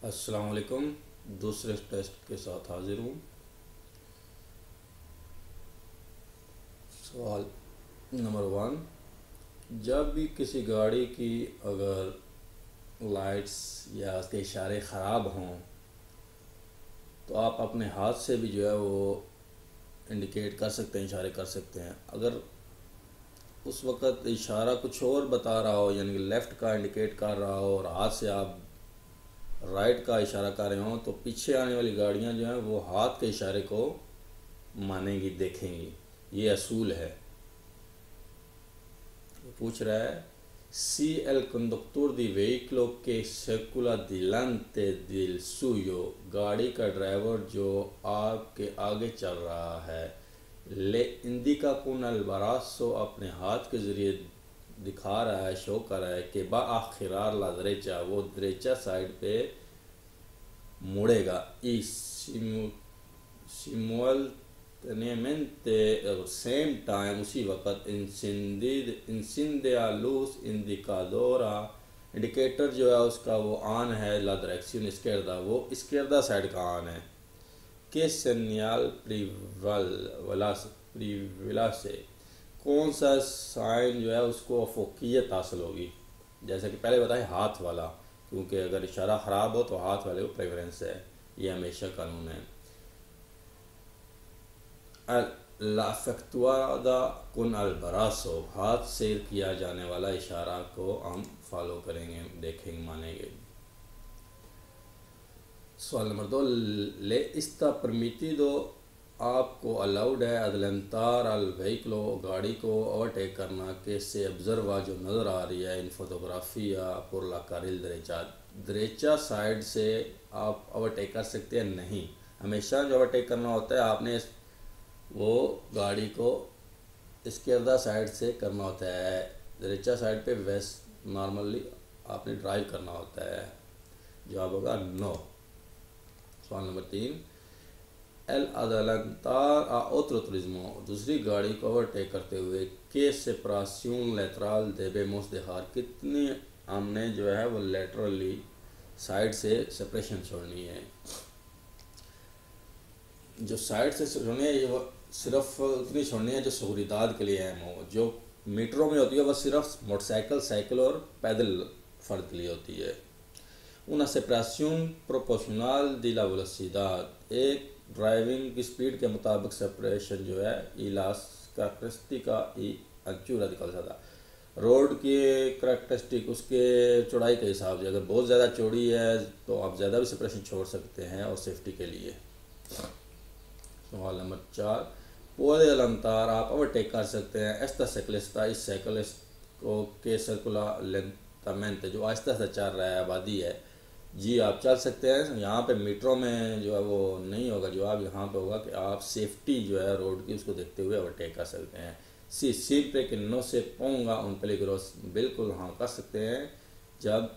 अस्सलाम वालेकुम। दूसरे टेस्ट के साथ हाजिर हूँ। सवाल नंबर वन, जब भी किसी गाड़ी की अगर लाइट्स या उसके इशारे ख़राब हों तो आप अपने हाथ से भी जो है वो इंडिकेट कर सकते हैं, इशारे कर सकते हैं। अगर उस वक़्त इशारा कुछ और बता रहा हो, यानी कि लेफ़्ट का इंडिकेट कर रहा हो और हाथ से आप राइट का इशारा कर रहे हो, तो पीछे आने वाली गाड़ियाँ जो हैं वो हाथ के इशारे को मानेंगी, देखेंगी। ये असूल है। पूछ रहा है, सी एल कंडक्टर दी veicolo के circula दिलांते दिल सुयो, गाड़ी का ड्राइवर जो आपके आगे चल रहा है, ले इंडिका con el brazo अपने हाथ के ज़रिए दिखा रहा है, शो कर रहा है कि बा आखिरार ला derecha, वो derecha साइड पे मुड़ेगा। y simultáneamente सेम टाइम उसी वक्त इंसिंदे लूज इंडिकाडोरा, इंडिकेटर जो है उसका वो ऑन है, ला डायरेक्शन izquierda, वो izquierda साइड का ऑन है। के सेनियल प्रिवला से कौन सा साइन जो है उसको अफोकियत हासिल होगी। जैसे कि पहले बताए हाथ वाला, क्योंकि अगर इशारा ख़राब हो तो हाथ वाले को प्रेफरेंस है, ये हमेशा कानून है। ला efectuada con el brazo, हाथ से किया जाने वाला इशारा को हम फॉलो करेंगे, देखेंगे, मानेंगे। सवाल नंबर दो, ले इस्ता परमिटिdo, आपको अलाउड है अदलंतार अल व्हीकलो, गाड़ी को ओवरटेक करना, के से ऑब्जर्वा जो नज़र आ रही है इन फोटोग्राफिया por la carril derecha, derecha side से आप ओवरटेक कर सकते हैं। नहीं, हमेशा जो ओवरटेक करना होता है आपने वो गाड़ी को izquierda साइड से करना होता है। derecha साइड पे वेस्ट नॉर्मली आपने ड्राइव करना होता है। जवाब होगा नो। सवाल नंबर तीन, एल अदलंतार आ otro turismo, दूसरी गाड़ी को ओवरटेक करते हुए के सेपरेशन लेटरल देबेमोस देहार, कितनी हमने जो है वो लेटरली साइड से सेपरेशन छोड़नी है। जो साइड से छोड़नी है वो सिर्फ उतनी छोड़नी है जो सहूलियात के लिए अहम हो। जो मीटरों में होती है वह सिर्फ मोटरसाइकिल, साइकिल और पैदल फ़र्द के लिए होती है। una separación proporcional de la velocidad, एक ड्राइविंग की स्पीड के मुताबिक सेपरेशन जो है इलास करैक्टरिस्टिका ई अंचूरा दिखा था। रोड की करैक्टरिस्टिक उसके चौड़ाई के हिसाब से, अगर बहुत ज़्यादा चौड़ी है तो आप ज़्यादा भी सेपरेशन छोड़ सकते हैं और सेफ्टी के लिए। सवाल नंबर चार, पुede adelantar, आप ओवरटेक कर सकते हैं एस्ता साइकिलिस्टा, इस साइकिलिस्ट को के सर्कुला लेंटामेंट, जो आहिस्ता से चल रहा है, आबादी है। जी आप चल सकते हैं। यहाँ पे मीटरों में जो है वो नहीं होगा। जवाब यहाँ पे होगा कि आप सेफ्टी जो है रोड की उसको देखते हुए ओवरटेक कर सकते हैं। सी सिempre que no se ponga un peligros, बिल्कुल हाँ कर सकते हैं जब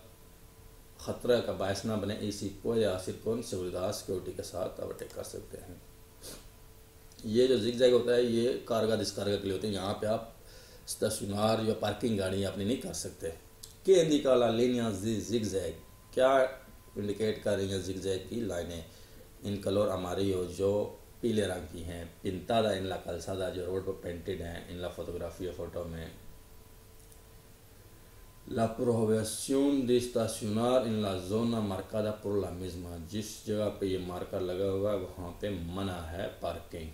ख़तरा का बायस ना बने। इसी puede hacer con seguridad, security के साथ ओवरटेक कर सकते हैं। ये जो जिग जैग होता है ये कारगा डिस्कारगा के लिए होते हैं। यहाँ पे आप स्टेशनर या पार्किंग गाड़ी अपनी नहीं कर सकते। के निकाला लेनिया जिग जैग, क्या इंडिकेट कर रही हैं जिग जैग की लाइनें। इन कलर हमारी हो जो पीले रंग की हैं, पिंतादा इन ला कलसादा, जो रोड पर पेंटेड हैं इन ला फोटोग्राफी या फोटो में। La prohibición de estacionar en la zona marcada por la misma, जिस जगह पे ये मार्कर लगा हुआ है वहाँ पे मना है पार्किंग।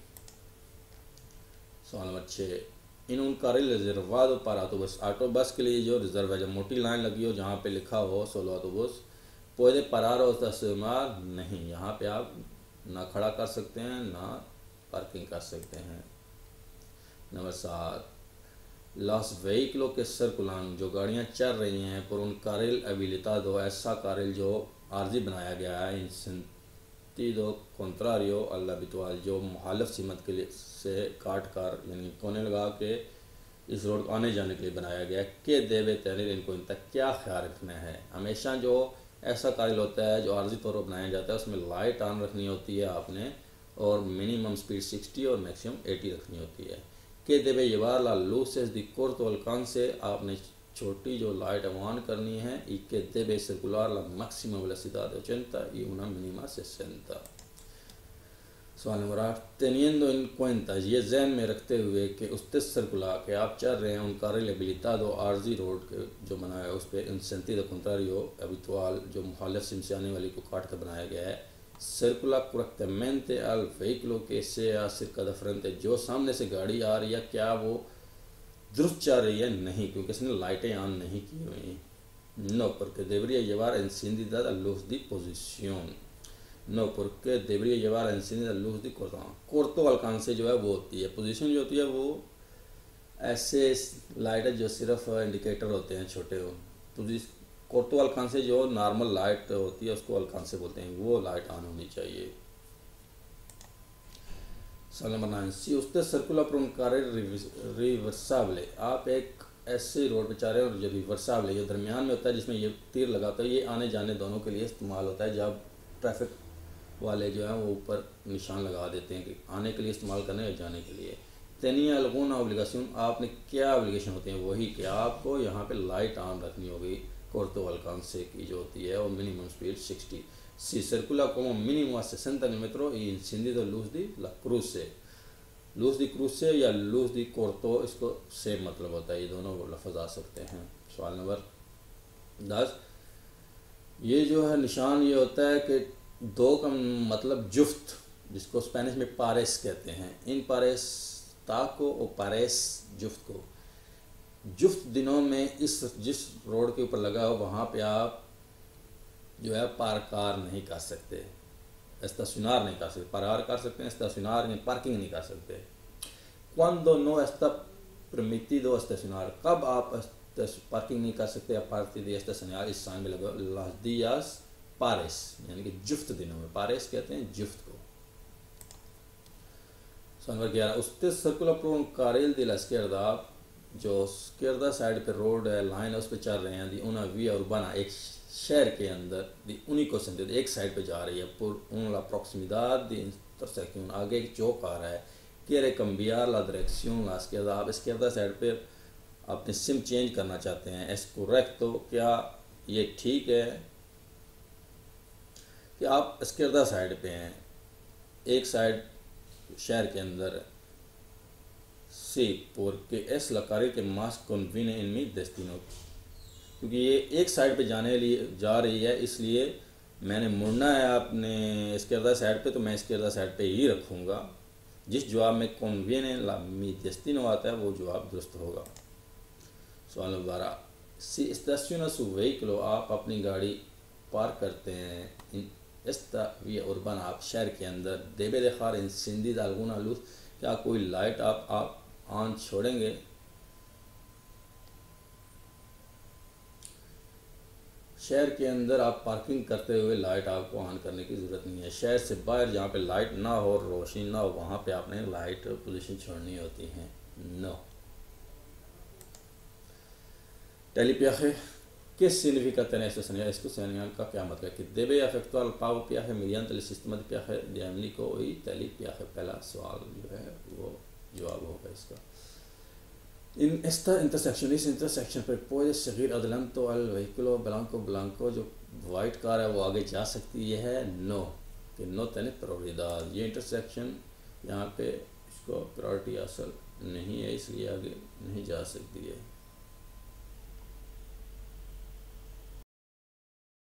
सवाल नंबर छः, इन उन carril reservado para autobús, auto bus के लिए जो रिजर्व है, जब मोटी लाइन लगी हो जहाँ पे लिखा हो solo ऑटोबूस, puede parar o estacionar, नहीं, यहाँ पे आप ना खड़ा कर सकते हैं ना पार्किंग कर सकते हैं। नंबर सात, लॉस व्हीकलों के सर्कुलान, जो गाड़ियाँ चल रही हैं पर उन carril habilitado, ऐसा carril जो आर्जी बनाया गया है, इन sentido contrario al habitual, जो मुखालिफ सीमत के लिए से काट कर यानी कोने लगा के इस रोड को आने जाने के लिए बनाया गया है। के देवे तहरीर, इनको इन तक क्या ख्याल रखना है। हमेशा जो ऐसा carril होता है जो आर्जी तौर पर बनाया जाता है उसमें लाइट ऑन रखनी होती है आपने, और मिनिमम स्पीड 60 और मैक्सिमम 80 रखनी होती है। के देवे llevar las luces de corto alcance, आपने छोटी जो लाइट ऑन करनी है y que debe circular la máxima velocidad de 80 y una mínima 60। सवाल नंबर 8, teniendo en cuenta ये जहन में रखते हुए कि usted circula के आप चल रहे हैं un carril habilitado RG road के जो बनाया है उस पर en sentido contrario habitual जो मुखालिफ सिम से आने वाली को काट कर बनाया गया है, circula correctamente al vehículo que sea cerca de frente जो सामने से गाड़ी आ रही है क्या वो दुरुस्त चल रही है, नहीं, क्योंकि इसने लाइटें ऑन नहीं की हुई। No, porque debería llevar encendida la luz de posición। No, porque debería llevar encendida la luz de corto alcance जो है वो होती है, पोजीशन जो होती है वो ऐसे लाइट है जो सिर्फ इंडिकेटर होते हैं छोटे हो, corto alcance जो नॉर्मल लाइट होती है उसको alcance बोलते हैं, वो लाइट ऑन होनी चाहिए। सवाल number 9, si usted circula por un carril reversible, आप एक ऐसे रोड पे जा रहे हैं और जो रिवर्साबल है, जो दरमियान में होता है जिसमें ये तीर लगाता है, ये आने जाने दोनों के लिए इस्तेमाल होता है। जब ट्रैफिक वाले जो हैं वो ऊपर निशान लगा देते हैं कि आने के लिए इस्तेमाल करने या जाने के लिए। tenía alguna obligación, आपने क्या ओब्लिगेशन होती है, वही कि आपको यहाँ पे लाइट ऑन रखनी होगी corto alcance की जो होती है और minimum speed 60। si circula como mínimo a 60 km y encendido luz de la cruce, loose दी क्रूसे या लूज दी कोर्तो, इसको सेम मतलब होता है, ये दोनों लफ्ज़ आ सकते हैं। सवाल नंबर 10, ये जो है निशान ये होता है कि दो का मतलब जुफ्त, जिसको स्पेनिश में पारेस कहते हैं, इन पारेस ताको और पारेस जुफ्त को, जुफ्त दिनों में इस जिस रोड के ऊपर लगा हो वहाँ पे आप जो है कार नहीं कर सकते, estacionar नहीं कर सकते, parar कर सकते हैं, estacionar नहीं, पार्किंग नहीं कर सकते। Cuando no está permitido estacionar, कब आप पार्किंग नहीं कर सकते, a partir de estacionar इस साइन में लगा las días pares, यानी कि जुफ्त दिनों में, pares कहते हैं जुफ्त को। Number 11, usted circula por un carril de la izquierda, जो izquierda साइड पे रोड है, लाइन है, उस पर चल रहे हैं, दी una vía urbana, एक शहर के अंदर, दी único sentido, एक साइड पे जा रही है, por la proximidad de intersección, आगे एक चौक आ रहा है, quiere cambiar la dirección la izquierda, आप izquierda साइड पे अपनी सिम चेंज करना चाहते हैं, es correcto, क्या ये ठीक है कि आप izquierda साइड पे हैं, एक साइड शहर के अंदर, sí, porque es la carril que más conviene en mi destino, क्योंकि ये एक साइड पे जाने लिए जा रही है, इसलिए मैंने मुड़ना है अपने izquierda साइड पे, तो मैं izquierda साइड पे ही रखूँगा। जिस जवाब में conviene la mi destino आता है वो जवाब दुरुस्त होगा। सवाल number 12, si estaciona su vehículo, आप अपनी गाड़ी पार्क करते हैं in esta vía urbana, आप शहर के अंदर, debe dejar encendida alguna luz, क्या कोई लाइट आप ऑन छोड़ेंगे? शहर के अंदर आप पार्किंग करते हुए लाइट आपको ऑन करने की ज़रूरत नहीं है। शहर से बाहर जहाँ पे लाइट ना हो, रोशनी ना हो, वहाँ पे आपने लाइट पोजीशन छोड़नी होती है। No. टेलीपियाje, ¿qué significa tener esta señal? Esto señal का क्या मतलब है कि debe efectuar el pago peaje mediante el sistema de peaje dinámico y telepiaje, पहला सवाल जो है वो जवाब होगा इसका। En esta intersección, इस इंटरसेक्शन पर puede seguir adelante al vehículo blanco, जो वाइट कार है वो आगे जा सकती है? नो, कि नो tiene prioridad, ये इंटरसेक्शन यहाँ पे इसको प्रायोरिटी हासिल नहीं है, इसलिए आगे नहीं जा सकती है।